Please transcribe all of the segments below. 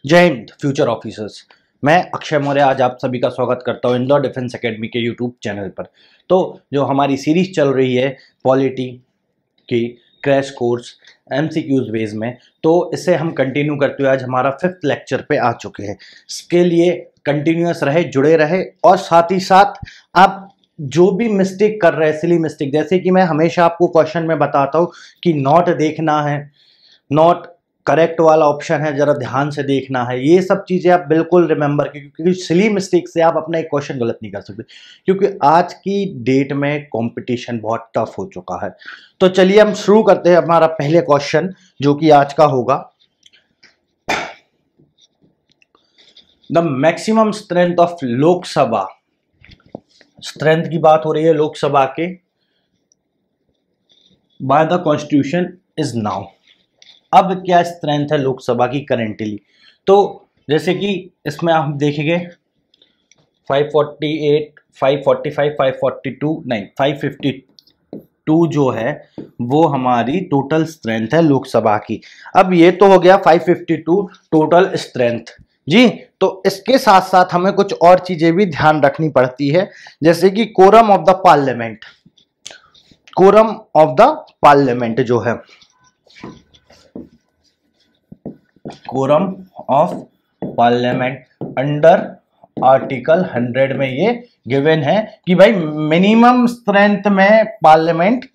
जय Hind future officers. मैं अक्षय मौर्य आज आप सभी का स्वागत करता हूं इंदौर डिफेंस एकेडमी के यूट्यूब चैनल पर। तो जो हमारी सीरीज चल रही है पॉलिटी की क्रैश कोर्स एमसीक्यूज बेस में, तो इसे हम कंटिन्यू करते हुए आज हमारा 5th लेक्चर पे आ चुके हैं। इसके लिए कंटिन्यूअस रहे, जुड़े रहे और साथ ही साथ आप जो भी मिस्टेक कर रहे हैं, सिली मिस्टेक, जैसे कि मैं हमेशा आपको क्वेश्चन में बताता हूँ कि नॉट देखना है, नॉट करेक्ट वाला ऑप्शन है, जरा ध्यान से देखना है। ये सब चीजें आप बिल्कुल रिमेंबर कीजिए, क्योंकि सिली मिस्टेक से आप अपना एक क्वेश्चन गलत नहीं कर सकते, क्योंकि आज की डेट में कंपटीशन बहुत टफ हो चुका है। तो चलिए हम शुरू करते हैं हमारा पहले क्वेश्चन, जो कि आज का होगा। The maximum strength of Lok Sabha, strength की बात हो रही है लोकसभा के, by the constitution is now. अब क्या स्ट्रेंथ है लोकसभा की करेंटली? तो जैसे कि इसमें आप देखेंगे 548, 545, 542 नहीं 552 जो है वो हमारी टोटल स्ट्रेंथ है लोकसभा की। अब ये तो हो गया 552 टोटल स्ट्रेंथ जी। तो इसके साथ साथ हमें कुछ और चीजें भी ध्यान रखनी पड़ती है, जैसे कि quorum of the parliament. Quorum of the parliament जो है, quorum of parliament under article 100 में ये गिवन है कि भाई मिनिमम स्ट्रेंथ में पार्लियामेंट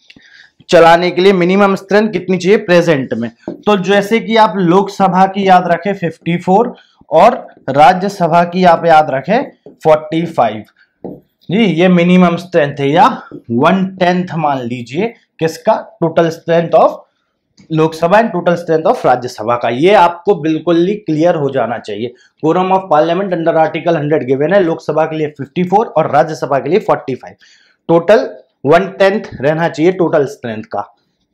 चलाने के लिए मिनिमम स्ट्रेंथ कितनी चाहिए प्रेजेंट में। तो जैसे कि आप लोकसभा की याद रखें 54 और राज्यसभा की आप याद रखें 45 जी। ये मिनिमम स्ट्रेंथ है, या 1/10 मान लीजिए किसका, total strength of Lok Sabha and total strength of Rajya Sabha का। ये आपको बिल्कुल ही क्लियर हो जाना चाहिए। Quorum of parliament under article 100 given है, लोकसभा के लिए 54 और राज्यसभा के लिए 45। टोटल 1/10 रहना चाहिए टोटल स्ट्रेंथ का,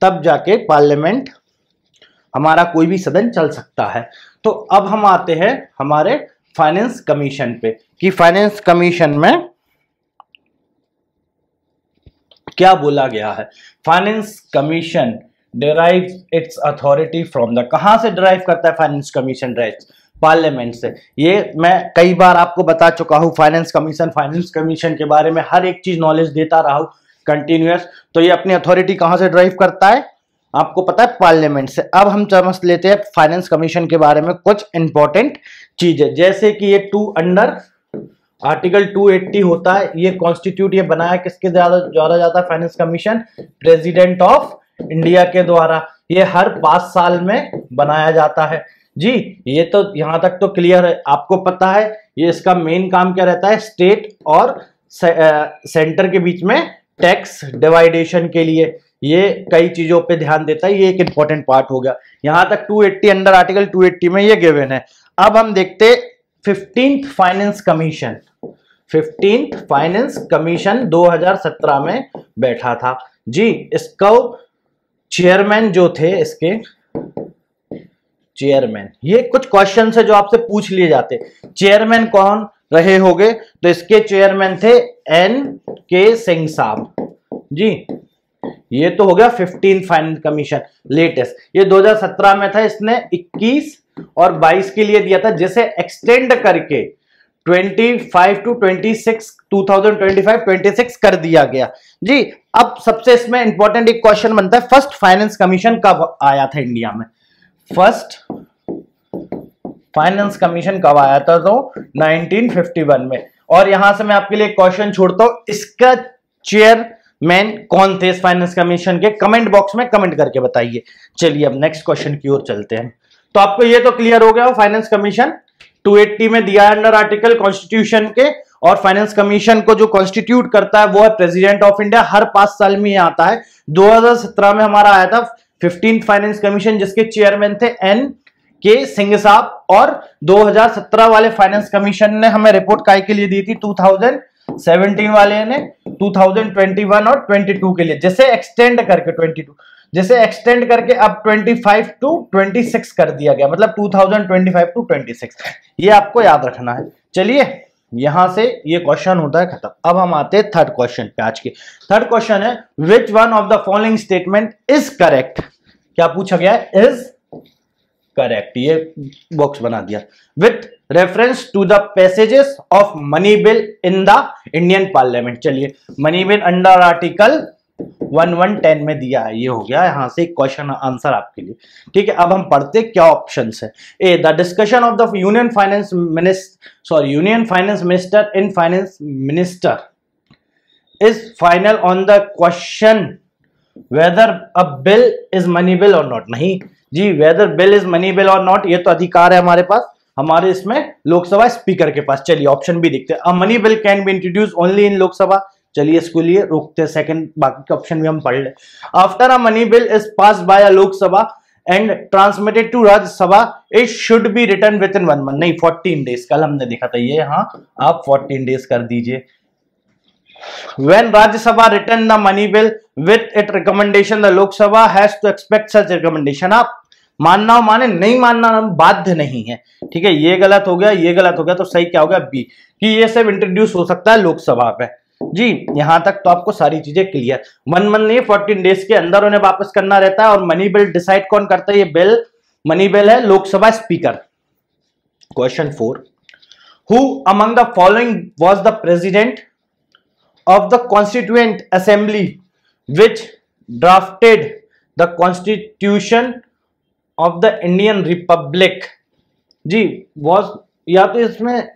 तब जाके पार्लियामेंट हमारा कोई भी सदन चल सकता है। तो अब हम आते हैं हमारे फाइनेंस कमीशन पे कि फाइनेंस कमीशन में क्या बोला गया है। Finance commission derives its authority from the, कहां से derive करता है फाइनेंस कमीशन? राइट्स पार्लियामेंट से। ये मैं कई बार आपको बता चुका हूं, फाइनेंस कमीशन के बारे में हर एक चीज नॉलेज देता रहा हूं कंटिन्यूअस। तो ये अपनी अथॉरिटी कहां से ड्राइव करता है आपको पता है, पार्लियामेंट से। अब हम समझ लेते हैं फाइनेंस कमीशन के बारे में कुछ इंपॉर्टेंट चीजें, जैसे कि ये अंडर आर्टिकल 280 होता है। ये कॉन्स्टिट्यूट ये बनाया किसके द्वारा जाता है finance commission? President of India के द्वारा। ये हर 5 साल में बनाया जाता है जी। ये तो यहां तक तो क्लियर है, आपको पता है। ये इसका मेन काम क्या रहता है? स्टेट और सेंटर के बीच में टैक्स डिवाइडेशन के लिए ये कई चीजों पे ध्यान देता है। ये एक इंपॉर्टेंट पार्ट हो गया। यहां तक 280 अंडर आर्टिकल 280 में ये गिवन है। अब हम देखते 15th finance commission. 15th finance commission 2017 में बैठा था जी। इसको चेयरमैन जो थे, इसके चेयरमैन, ये कुछ क्वेश्चन है जो आपसे पूछ लिए जाते। चेयरमैन कौन रहे होंगे? तो इसके चेयरमैन थे N.K. सिंह साहब जी। ये तो हो गया 15th फाइनेंस कमीशन लेटेस्ट। ये 2017 में था। इसने 21 और 22 के लिए दिया था, जिसे एक्सटेंड करके 25 to 26 2025-26 कर दिया गया जी। अब सबसे इसमें इंपॉर्टेंट एक क्वेश्चन बनता है, फर्स्ट फाइनेंस कमीशन कब आया था इंडिया में? फर्स्ट फाइनेंस कमीशन कब आया था? तो 1951 में। और यहां से मैं आपके लिए क्वेश्चन छोड़ता हूं, इसका चेयरमैन कौन थे इस फाइनेंस कमीशन के? कमेंट बॉक्स में कमेंट करके बताइए। चलिए अब नेक्स्ट क्वेश्चन की ओर चलते हैं। तो आपको ये तो क्लियर हो गया, फाइनेंस कमीशन 280 में दिया अंडर आर्टिकल कॉन्स्टिट्यूशन के। और फाइनेंस कमीशन को जो कॉन्स्टिट्यूट करता है वो है प्रेसिडेंट ऑफ इंडिया। हर 5 साल में ये आता है। 2017 में हमारा आया था 15th फाइनेंस कमीशन, जिसके चेयरमैन थे N.K. सिंह साहब। और 2017 वाले फाइनेंस कमीशन ने हमें रिपोर्ट काय के लिए दी थी, 2017 वाले ने 2021 और 22 के लिए, जिसे एक्सटेंड करके 22 जिसे एक्सटेंड करके अब 25 to 26 कर दिया गया, मतलब 2025 to 26। ये आपको याद रखना है। चलिए यहां से ये क्वेश्चन होता है खत्म। अब हम आते हैं थर्ड क्वेश्चन पे। आज के थर्ड क्वेश्चन है, विच one of the following statement is correct? क्या पूछा गया है? इज करेक्ट, ये बॉक्स बना दिया। With reference to the passages of money bill in the Indian parliament. चलिए, मनी बिल अंडर आर्टिकल 1110 में दिया है, ये हो गया यहां से क्वेश्चन आंसर आपके लिए। ठीक है, अब हम पढ़ते क्या ऑप्शंस है। A, the discussion of the union finance minister in finance minister is final on the question whether a bill is money bill or not. नहीं जी, whether bill is money bill or not, ये तो अधिकार है हमारे पास, हमारे इसमें Lok Sabha speaker के पास। चलिए ऑप्शन भी देखते हैं। अ money bill can be introduce only in Lok Sabha. चलिए इसको लिए रोकते सेकंड, बाकी के ऑप्शन भी हम पढ़ ले। After a money bill is passed by a Lok Sabha and transmitted to Rajya Sabha it should be return within 1 month. नहीं, 14 डेज, कल हमने देखा था ये, हाँ आप 14 डेज कर दीजिए। When Rajya Sabha return the money bill with its recommendation, the Lok Sabha has to expect such recommendation। आप मानना हो माने, नहीं मानना बाध्य नहीं है। ठीक है, ये गलत हो गया, ये गलत हो गया, तो सही क्या हो गया बी, कि ये सब इंट्रोड्यूस हो सकता है लोकसभा पे। जी, यहां तक तो आपको सारी चीजें क्लियर। 1 मंथ नहीं, 14 डेज के अंदर उन्हें वापस करना रहता है। और मनी बिल डिसाइड कौन करता है? ये बिल, मनी बिल है Lok Sabha speaker. Question 4, who among the following was the president of the Constituent Assembly which drafted the Constitution of the Indian Republic? जी, was, या तो इसमें,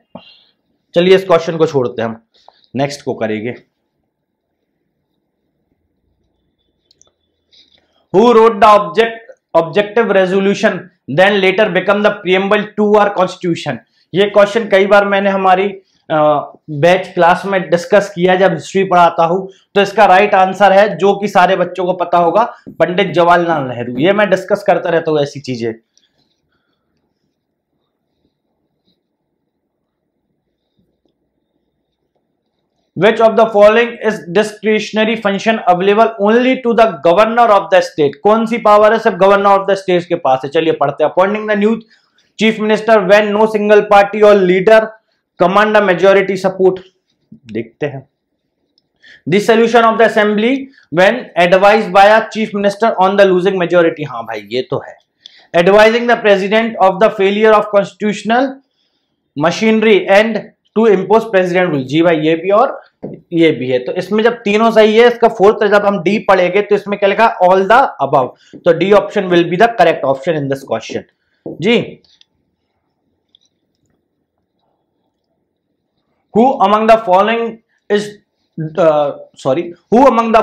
चलिए इस क्वेश्चन को छोड़ते हैं, हम नेक्स्ट को करेंगे। Who wrote the objective resolution then later become the preamble to our constitution? ये क्वेश्चन कई बार मैंने हमारी बैच क्लास में डिस्कस किया जब हिस्ट्री पढ़ाता हूं, तो इसका राइट आंसर है, जो कि सारे बच्चों को पता होगा, पंडित जवाहरलाल नेहरू। ये मैं डिस्कस करता रहता हूं ऐसी चीजें। Which of the following is discretionary function available only to the governor of the state? कौन सी पावर है सिर्फ गवर्नर ऑफ द स्टेट के पास है? चलिए पढ़ते हैं। Appointing the new chief minister when no single party or leader command the majority support. देखते हैं। The solution of the assembly when advised by a chief minister on the losing majority. हाँ भाई, ये तो है। Advising the president of the failure of constitutional machinery and to impose president rule. जी भाई, ये भी और ये भी है। तो इसमें जब तीनों सही है, इसका फोर्थ जब हम डी पढ़ेंगे तो इसमें क्या लिखा? All the above. तो D option will be the correct option in this question. जी, who among the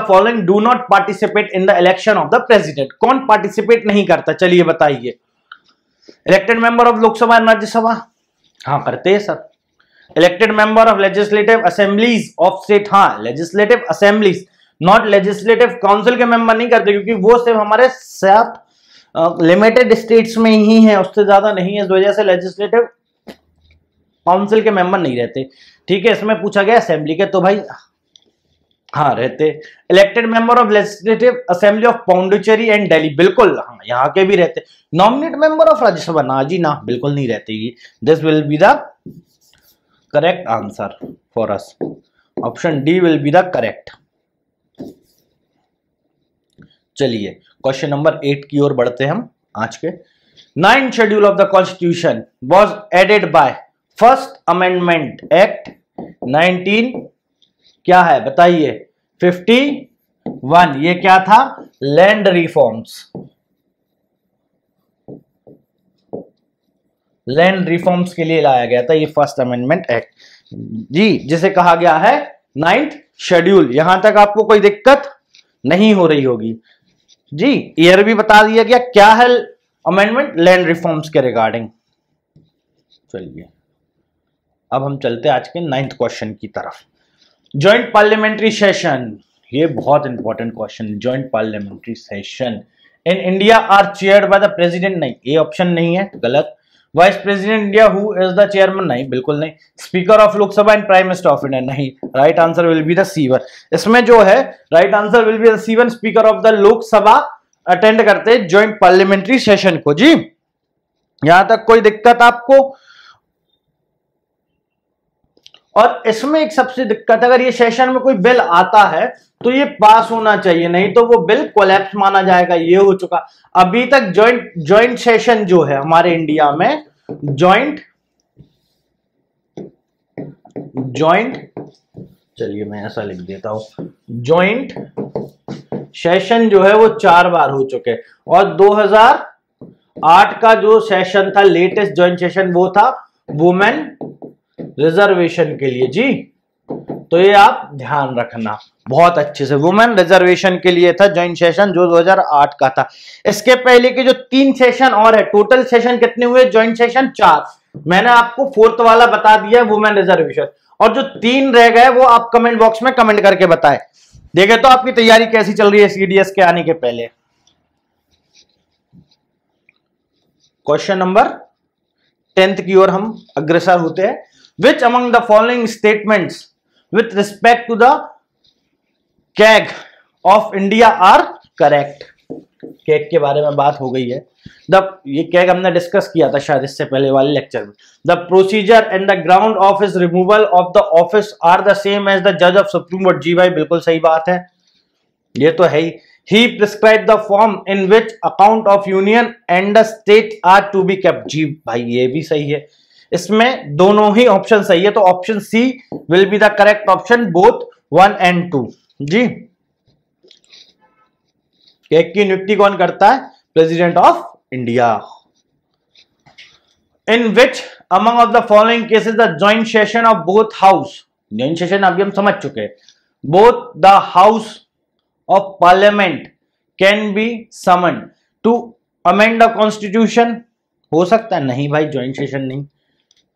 following do not participate in the election of the president? कौन पार्टिसिपेट नहीं करता? चलिए बताइए। Elected member of Lok Sabha and Rajya Sabha, हाँ करते हैं sir. Elected member of legislative assemblies of state, हाँ legislative assemblies, not legislative council के मेंबर नहीं करते, क्योंकि वो सिर्फ हमारे साथ लिमिटेड स्टेट्स में ही है, उससे ज्यादा नहीं है, इस वजह से लेजिस्लेटिव काउंसिल के मेंबर नहीं रहते। ठीक है, इसमें पूछा गया असेंबली के, तो भाई हाँ रहते। Elected member of legislative assembly of Pondicherry and Delhi, बिल्कुल हाँ यहाँ के भी रहते। नॉमिनेट मेंबर ऑफ राज्यसभा, ना जी ना, बिल्कुल नहीं रहते। This will be the correct answer for us. Option D will be the correct. चलिए क्वेश्चन नंबर 8 की ओर बढ़ते हैं हम आज के। 9th schedule of the constitution was added by first amendment act 19 क्या है बताइए? 51। ये क्या था? Land reforms. लैंड रिफॉर्म्स के लिए लाया गया था ये फर्स्ट अमेंडमेंट एक्ट जी, जिसे कहा गया है 9th शेड्यूल। यहां तक आपको कोई दिक्कत नहीं हो रही होगी जी। ईयर भी बता दिया गया। क्या है अमेंडमेंट? लैंड रिफॉर्म्स के रिगार्डिंग। चलिए अब हम चलते हैं आज के 9th क्वेश्चन की तरफ। जॉइंट पार्लियामेंट्री सेशन, ये बहुत important question. Joint parliamentary session in India are chaired by the president, नहीं ये ऑप्शन नहीं है, गलत। Vice president India who is the chairman, नहीं बिल्कुल नहीं। Speaker of Lok Sabha and prime minister of India, नहीं। Right answer will be the C1। इसमें जो है right answer will be the C1। Speaker of the Lok Sabha attend करते हैं ज्वाइंट पार्लियामेंट्री सेशन को जी। यहां तक कोई दिक्कत आपको? और इसमें एक सबसे दिक्कत, अगर ये सेशन में कोई बिल आता है तो ये पास होना चाहिए, नहीं तो वो बिल कोलैप्स माना जाएगा। ये हो चुका अभी तक ज्वाइंट सेशन जो है हमारे इंडिया में, ज्वाइंट चलिए मैं ऐसा लिख देता हूं, ज्वाइंट सेशन जो है वो 4 बार हो चुके, और 2008 का जो सेशन था लेटेस्ट ज्वाइंट सेशन वो था वुमेन रिजर्वेशन के लिए जी। तो ये आप ध्यान रखना बहुत अच्छे से, वुमेन रिजर्वेशन के लिए था ज्वाइंट सेशन जो 2008 का था। इसके पहले के जो 3 सेशन और है, टोटल सेशन कितने हुए ज्वाइंट सेशन 4, मैंने आपको 4th वाला बता दिया वुमेन रिजर्वेशन, और जो 3 रह गए वो आप कमेंट बॉक्स में कमेंट करके बताएं। देखे तो आपकी तैयारी कैसी चल रही है सीडीएस के आने के पहले। क्वेश्चन नंबर 10th की ओर हम अग्रसर होते हैं। Which among the following statements with respect to the CAG of India are correct. CAG के बारे में बात हो गई है। ये कैग हमने डिस्कस किया था शायद इससे पहले वाले लेक्चर में। The procedure and the ground of his removal of the office are the same as the जज ऑफ सुप्रीम कोर्ट। जी भाई बिल्कुल सही बात है, ये तो है ही। He prescribed the form in which account of union and the state are to be kept। जी भाई ये भी सही है, इसमें दोनों ही ऑप्शन सही है, तो option C will be the correct option, both 1 and 2 ji. CAG की नियुक्ति कौन करता है? President of India. In which among of the following cases the joint session of both house. Joint session अभी हम समझ चुके हैं। Both the house of parliament can be summoned to amend the constitution। हो सकता है नहीं भाई, ज्वाइंट सेशन नहीं,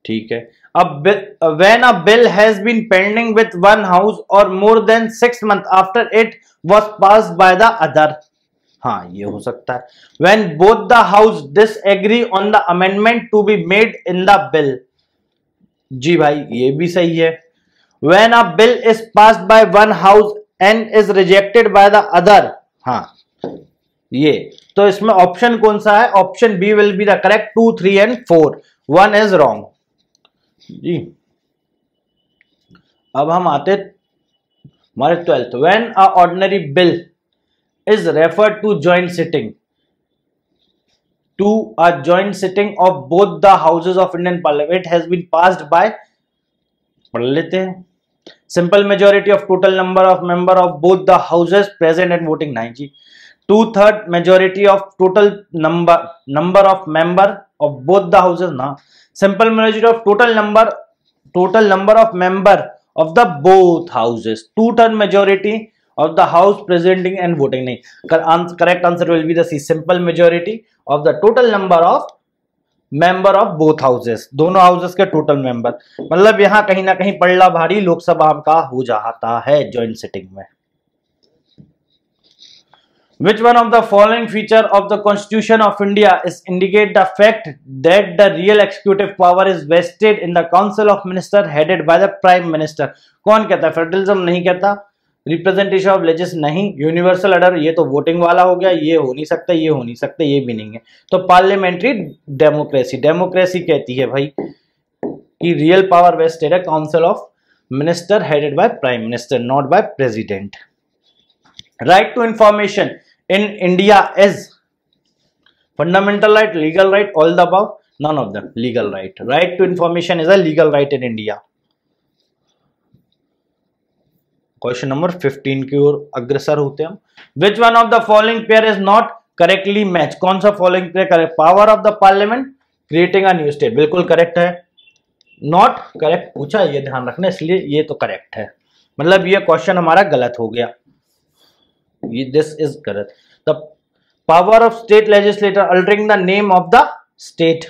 ठीक है। अब when a bill has been pending with one house or more than 6 months after it was passed by the other। हाँ ये हो सकता है। when both the house disagree on the amendment to be made in the bill। जी भाई ये भी सही है। when a bill is passed by one house and is rejected by the other। हाँ ये तो इसमें ऑप्शन कौन सा है? Option B will be the correct. 2, 3 and 4, 1 is wrong जी। अब हम आते हमारे 12th। when a ordinary bill is referred to joint sitting of both the houses of Indian Parliament, it has been passed by, पढ़ लेते हैं, simple majority of total number of member of both the houses present and voting. नहीं जी, 2/3 majority of total number of member of both the houses ना, simple majority of total number of member of the both houses, 2/3 majority of the house presenting and voting. नहीं, correct answer will be the C, simple majority of the total number of member of both houses, दोनों houses के total member. मतलब यहां कहीं ना कहीं पड़ला भारी लोकसभा का हो जाता है ज्वाइंट सिटिंग में। Which one of the following feature of the Constitution of India is indicate the fact that the real executive power is vested in the Council of Ministers headed by the Prime Minister? कौन कहता है? Federalism नहीं कहता, representation of लेजिस नहीं, universal order ये तो voting वाला हो गया, ये हो नहीं सकता, ये हो नहीं सकता, ये भी नहीं है। तो पार्लियामेंट्री डेमोक्रेसी कहती है भाई कि रियल पावर वेस्टेड है council of minister headed by prime minister, not by president. Right to information in India is fundamental right, legal right, all the above, none of them. Legal right, right to information is a legal right in India. Question number 15 की ओर अग्रसर होते हैं हम। Which one of the following pair is not correctly match. कौन सा following pair correct? Power of the parliament creating a new state, बिल्कुल correct है। नॉट करेक्ट पूछा, ये ध्यान रखना, इसलिए ये तो करेक्ट है, मतलब ये क्वेश्चन हमारा गलत हो गया, ये this is correct. The power of state legislator altering the name of the state.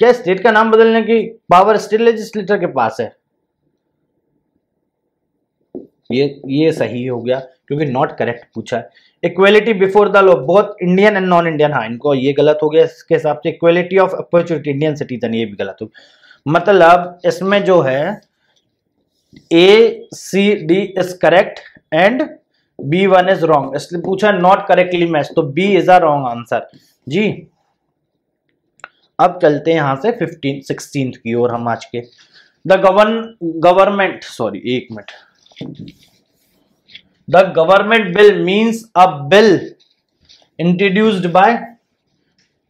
क्या स्टेट का नाम बदलने की पावर स्टेट लेजिस्लेटर के पास है? ये सही हो गया क्योंकि नॉट करेक्ट पूछा है। Equality before the law both Indian and non Indian, हाँ इनको ये गलत हो गया इसके हिसाब से। Equality of opportunity Indian citizen, ये भी गलत हो गया। मतलब इसमें जो है A-C-D is correct and B1 is wrong, इसलिए पूछा नॉट करेक्टली मैच, तो B is a wrong answer जी। अब चलते हैं यहां से 16th की ओर हम आज के। द गवर्नमेंट सॉरी एक minute the government bill means a bill introduced by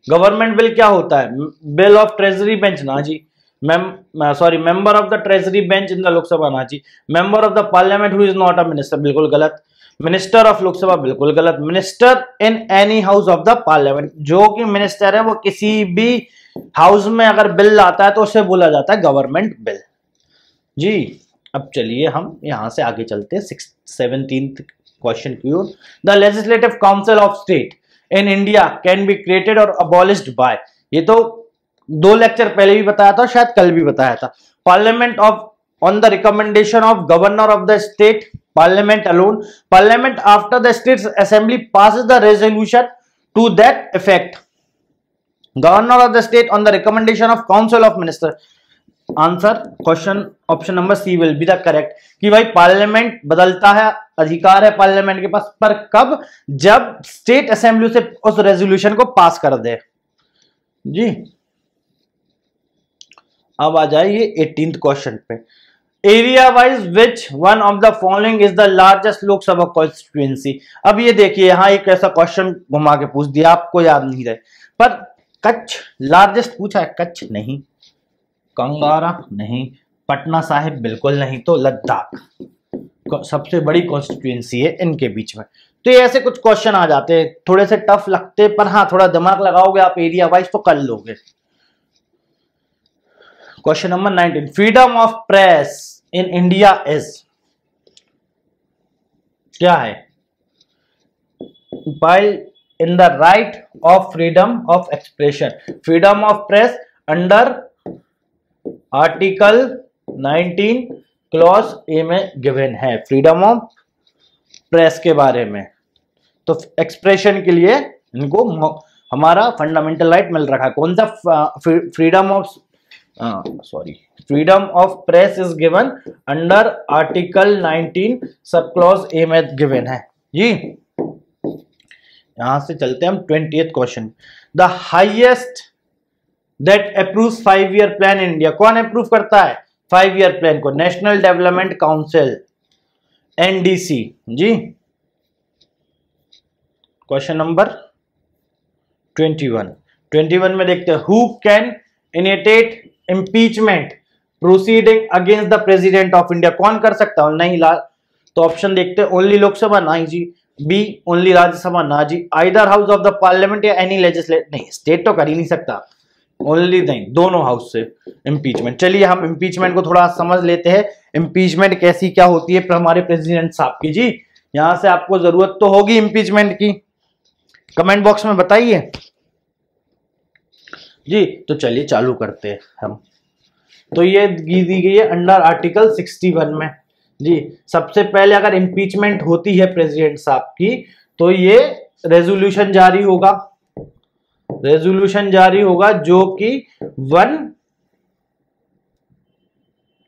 government bill क्या होता है? बिल ऑफ ट्रेजरी बेंच ना जी, member of the treasury bench in the Lok Sabha ना जी, member of the parliament who is not a minister बिल्कुल गलत, minister of Lok Sabha बिल्कुल गलत, minister in any house of the parliament, जो कि मिनिस्टर है वो किसी भी हाउस में अगर बिल लाता है तो उसे बोला जाता है गवर्नमेंट बिल जी। अब चलिए हम यहां से आगे चलते हैं 17th क्वेश्चन की ओर। The legislative council of state in India can be created or abolished by, ये तो 2 लेक्चर पहले भी बताया था, शायद कल भी बताया था। Parliament of on the recommendation of governor of the state, parliament alone, parliament after the state assembly passes the resolution to that effect, governor of the state on the recommendation of council of minister। Answer question option number C will be the correct, कि भाई parliament बदलता है, अधिकार है parliament के पास, पर कब? जब स्टेट असेंबली से उस रेजोल्यूशन को पास कर दे जी। अब आ जाइए 18th क्वेश्चन पे। Area wise which one of the following is the largest Lok Sabha constituency. अब ये देखिए यहां एक ऐसा क्वेश्चन घुमा के पूछ दिया, आपको याद नहीं रहे, पर कच्छ लार्जेस्ट पूछा है, कच्छ नहीं, कंगारा नहीं, पटना साहिब बिल्कुल नहीं, तो लद्दाख सबसे बड़ी कॉन्स्टिट्यूएंसी है इनके बीच में। तो ये ऐसे कुछ क्वेश्चन आ जाते हैं, थोड़े से टफ लगते, पर हाँ थोड़ा दिमाग लगाओगे आप एरिया वाइज तो कर लोगे। Question number 19, freedom of press in India is, क्या है? By in the right of freedom of expression, freedom of press under article 19 clause A में गिवन है, फ्रीडम ऑफ प्रेस के बारे में। तो एक्सप्रेशन के लिए इनको हमारा फंडामेंटल राइट मिल रखा है। कौन सा? Freedom of freedom of press is given under article 19 sub clause A में गिवन है जी। यहां से चलते हैं हम 20th question. The highest that approves 5-year plan in India, कौन अप्रूव करता है 5-year प्लान को? नेशनल डेवलपमेंट काउंसिल, एनडीसी जी। क्वेश्चन नंबर 21 में देखते हैं, who can initiate impeachment proceeding against the president of India, कौन कर सकता है? नहीं ला, तो ऑप्शन देखते हैं, ओनली लोकसभा नहीं जी, बी ओनली राज्यसभा ना जी, either house of the parliament या एनी लेजिस्लेट, नहीं स्टेट तो कर ही नहीं सकता, ओनली नहीं, दोनों हाउस से इम्पीचमेंट। चलिए हम इम्पीचमेंट को थोड़ा समझ लेते हैं, इम्पीचमेंट कैसी क्या होती है हमारे प्रेसिडेंट साहब की जी। यहां से आपको जरूरत तो होगी इम्पीचमेंट की, कमेंट बॉक्स में बताइए जी। तो चलिए चालू करते हैं हम। तो ये दी गई है अंडर आर्टिकल 61 में जी। सबसे पहले अगर इम्पीचमेंट होती है प्रेसिडेंट साहब की तो ये रेजोल्यूशन जारी होगा, जो कि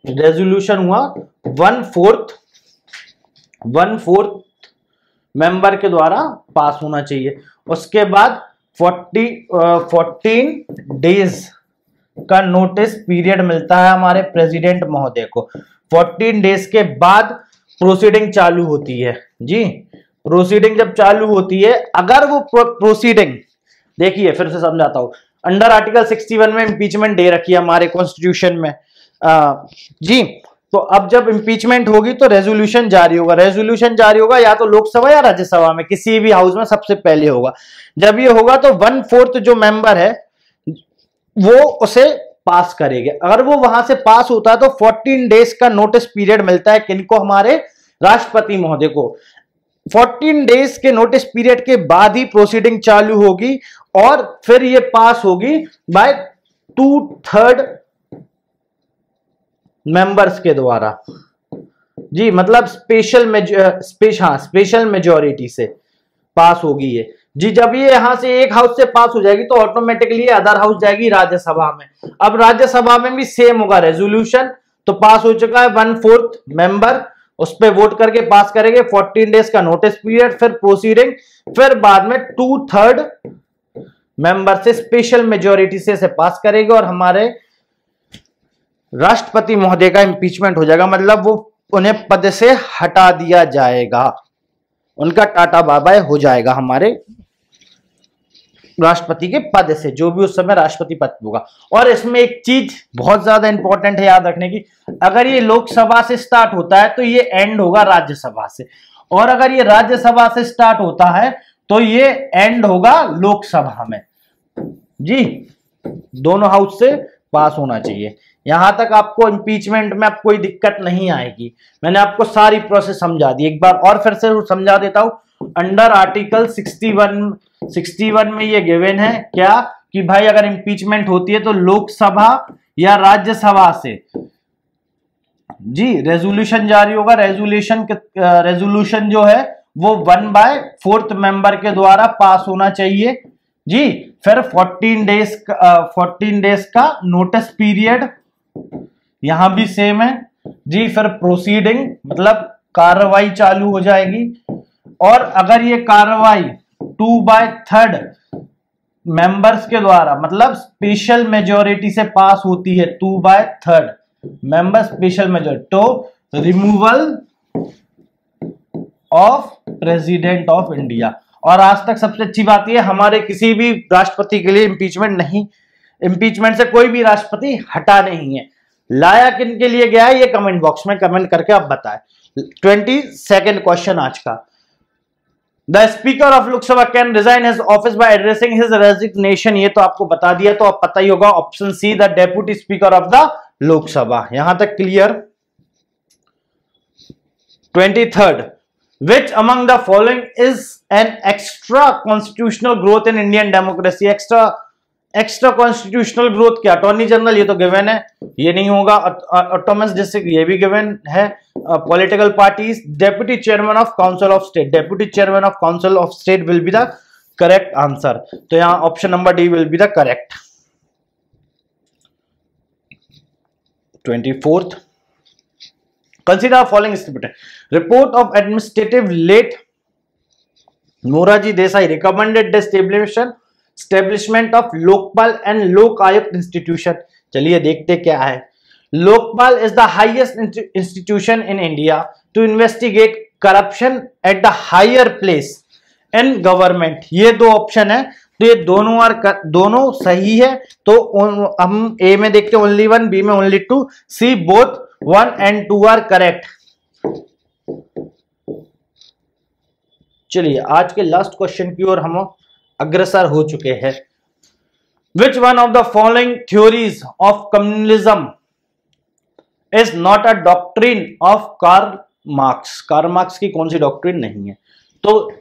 रेजोल्यूशन हुआ 1/4 मेंबर के द्वारा पास होना चाहिए। उसके बाद 14 डेज का नोटिस पीरियड मिलता है हमारे प्रेसिडेंट महोदय को। 14 डेज के बाद प्रोसीडिंग चालू होती है जी। प्रोसीडिंग जब चालू होती है, अगर वो प्रोसीडिंग, देखिए फिर से समझाता हूं, अंडर आर्टिकल 61 में इम्पीचमेंट दे रखी है हमारे कॉन्स्टिट्यूशन में जी। तो अब जब इम्पीचमेंट होगी तो रेजोल्यूशन जारी होगा, या तो लोकसभा या राज्यसभा में, किसी भी हाउस में सबसे पहले होगा। जब ये होगा तो 1/4 जो मेंबर है वो उसे पास करेंगे। अगर वो वहां से पास होता है तो 14 डेज का नोटिस पीरियड मिलता है किनको? हमारे राष्ट्रपति महोदय को। 14 डेज के नोटिस पीरियड के बाद ही प्रोसीडिंग चालू होगी और फिर ये पास होगी बाय 2/3 मेंबर्स के द्वारा जी। मतलब स्पेशल मेजॉरिटी से पास होगी ये जी। जब ये यहां से एक हाउस से पास हो जाएगी तो ऑटोमेटिकली अदर हाउस जाएगी राज्यसभा में। अब राज्यसभा में भी सेम होगा, रेजोल्यूशन तो पास हो चुका है, 1/4 मेंबर उस पर वोट करके पास करेंगे, 14 डेज का नोटिस पीरियड, फिर प्रोसीडिंग, फिर बाद में 2/3 मेंबर से स्पेशल मेजोरिटी से पास करेंगे और हमारे राष्ट्रपति महोदय का इंपीचमेंट हो जाएगा, मतलब वो उन्हें पद से हटा दिया जाएगा, उनका टाटा बाय बाय हो जाएगा हमारे राष्ट्रपति के पद से, जो भी उस समय राष्ट्रपति पद होगा। और इसमें एक चीज बहुत ज्यादा इंपॉर्टेंट है याद रखने की, अगर ये लोकसभा से स्टार्ट होता है तो ये एंड होगा राज्यसभा से, और अगर ये राज्यसभा से स्टार्ट होता है तो ये एंड होगा लोकसभा में। जी, दोनों हाउस से पास होना चाहिए। यहां तक आपको इंपीचमेंट में अब कोई दिक्कत नहीं आएगी। मैंने आपको सारी प्रोसेस समझा दी, एक बार और फिर से समझा देता हूं। अंडर आर्टिकल 61 में ये गिवन है क्या कि भाई अगर इंपीचमेंट होती है तो लोकसभा या राज्यसभा से जी रेजोल्यूशन जारी होगा। रेजोल्यूशन जो है वो 1/4 मेंबर के द्वारा पास होना चाहिए जी। फिर 14 डेज का नोटिस पीरियड, यहां भी सेम है जी। फिर प्रोसीडिंग मतलब कार्रवाई चालू हो जाएगी, और अगर ये कार्रवाई 2/3 मेंबर्स के द्वारा मतलब स्पेशल मेजॉरिटी से पास होती है, 2/3 मेंबर स्पेशल मेजॉरिटी, तो removal of president of India. और आज तक सबसे अच्छी बात यह हमारे किसी भी राष्ट्रपति के लिए इंपीचमेंट से कोई भी राष्ट्रपति हटा नहीं है। लाया किन के लिए गया है ये कमेंट बॉक्स में कमेंट करके आप बताएं। 22nd क्वेश्चन आज का, the speaker of Lok Sabha can resign his office by addressing his resignation. ये तो आपको बता दिया, तो आप पता ही होगा option C, the deputy speaker of the Lok Sabha. यहां तक clear. 23rd, which among the following is an extra constitutional growth in Indian democracy? Extra constitutional growth क्या? अटॉर्नी जनरल, ये तो गिवन है, ये नहीं होगा। ऑटोनमस डिस्ट्रिक्ट, ये भी गिवन है। Political parties, deputy chairman of council of state. Deputy chairman of council of state will be the correct answer. तो यहां option number D will be the correct. 24th, consider following statement. Report of administrative late Moraji Desai recommended the establishment of Lokpal and Lok Ayukt institution. चलिए देखते क्या है। Lokpal is the highest institution in India to investigate corruption at the higher place in government. ये दो option है, तो ये दोनों सही है। तो हम ए में देखते हैं ओनली 1, बी में only 2, C both 1 and 2 are correct. चलिए आज के लास्ट क्वेश्चन की ओर हम अग्रसर हो चुके हैं। Which one of the following theories of communalism is not a doctrine of Karl Marx? Karl Marx की कौन सी डॉक्ट्रिन नहीं है? तो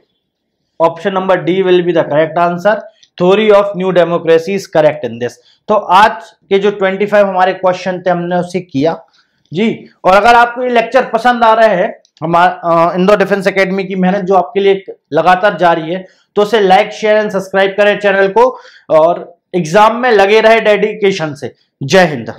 option number D will be the correct answer. Theory of new democracy is correct in this. तो आज के जो 25 हमारे क्वेश्चन थे हमने उसे किया जी। और अगर आपको ये लेक्चर पसंद आ रहे हैं, हमारा इंदौर डिफेंस एकेडमी की मेहनत जो आपके लिए लगातार जारी है, तो उसे लाइक शेयर एंड सब्सक्राइब करें चैनल को, और एग्जाम में लगे रहे डेडिकेशन से। जय हिंद।